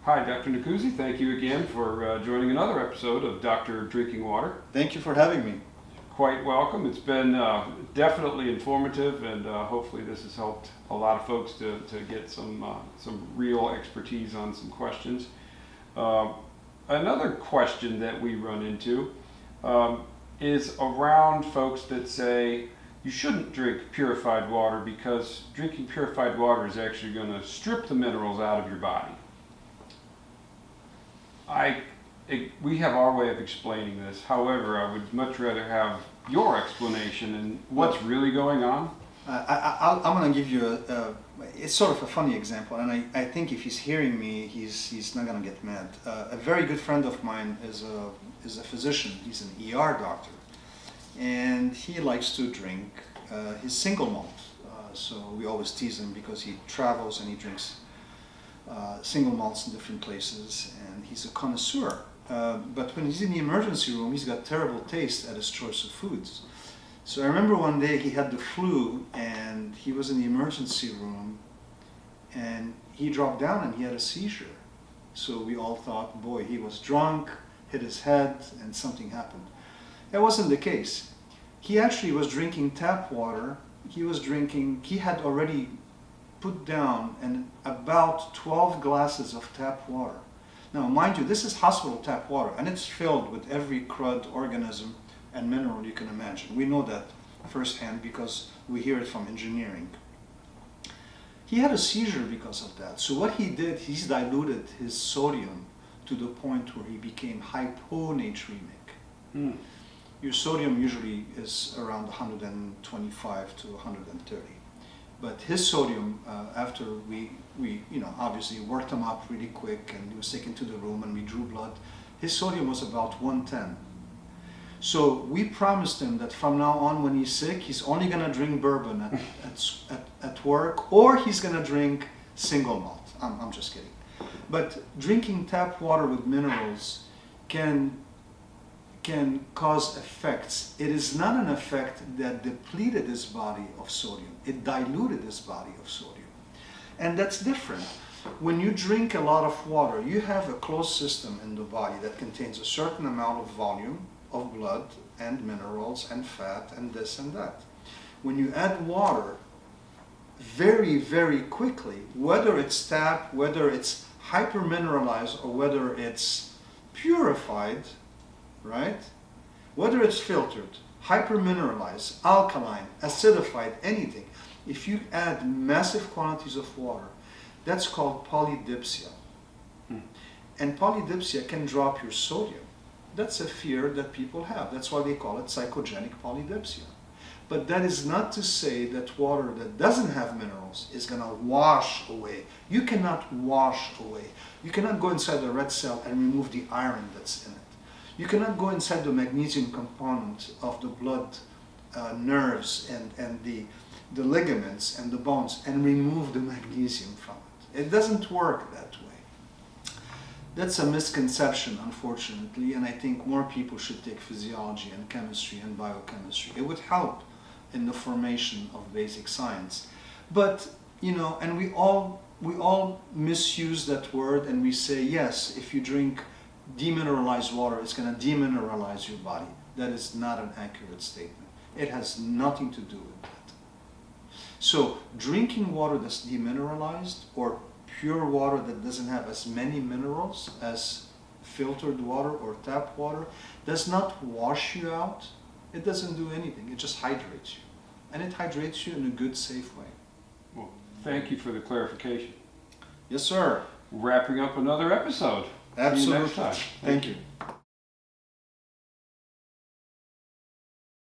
Hi, Dr. Nacouzi. Thank you again for joining another episode of Dr. Drinking Water. Thank you for having me. Quite welcome. It's been definitely informative, and hopefully this has helped a lot of folks to get some real expertise on some questions. Another question that we run into is around folks that say you shouldn't drink purified water because drinking purified water is actually going to strip the minerals out of your body. We have our way of explaining this. However, I would much rather have your explanation and what's really going on. I'm going to give you it's sort of a funny example, and I think if he's hearing me, he's not going to get mad. A very good friend of mine is a physician. He's an ER doctor, and he likes to drink his single malt. So we always tease him because he travels and he drinks single malts in different places, and he's a connoisseur. But when he's in the emergency room, he's got terrible taste at his choice of foods. So I remember one day he had the flu, and he was in the emergency room, and he dropped down and he had a seizure. So we all thought, boy, he was drunk, hit his head, and something happened. That wasn't the case. He actually was drinking tap water. He had already put down about 12 glasses of tap water. Now, mind you, this is hospital tap water, and it's filled with every crud, organism, and mineral you can imagine. We know that firsthand because we hear it from engineering. He had a seizure because of that. So what he did, he's diluted his sodium to the point where he became hyponatremic. Your sodium usually is around 125 to 130. But his sodium, after we obviously worked him up really quick, and he was taken to the room and we drew blood, his sodium was about 110. So we promised him that from now on, when he's sick, he's only going to drink bourbon at work, or he's going to drink single malt. I'm just kidding. But drinking tap water with minerals can cause effects. It is not an effect that depleted his body of sodium. It diluted his body of sodium. And that's different. When you drink a lot of water, you have a closed system in the body that contains a certain amount of volume of blood and minerals and fat and this and that. When you add water, very, very quickly, whether it's tap, whether it's hypermineralized, or whether it's purified, right? Whether it's filtered, hypermineralized, alkaline, acidified, anything, if you add massive quantities of water, that's called polydipsia. And polydipsia can drop your sodium. That's a fear that people have. That's why they call it psychogenic polydipsia. But that is not to say that water that doesn't have minerals is going to wash away. You cannot wash away. You cannot go inside the red cell and remove the iron that's in it. You cannot go inside the magnesium component of the blood nerves and the ligaments and the bones and remove the magnesium from it. It doesn't work that way. That's a misconception, unfortunately, and I think more people should take physiology and chemistry and biochemistry. It would help in the formation of basic science. But, and we all misuse that word, and we say, yes, if you drink demineralized water, it's going to demineralize your body. That is not an accurate statement. It has nothing to do with that. So drinking water that's demineralized, or pure water that doesn't have as many minerals as filtered water or tap water, does not wash you out. It doesn't do anything. It just hydrates you. And it hydrates you in a good, safe way. Well, thank you for the clarification. Yes, sir. Wrapping up another episode. Absolutely. See you next time. Thank you.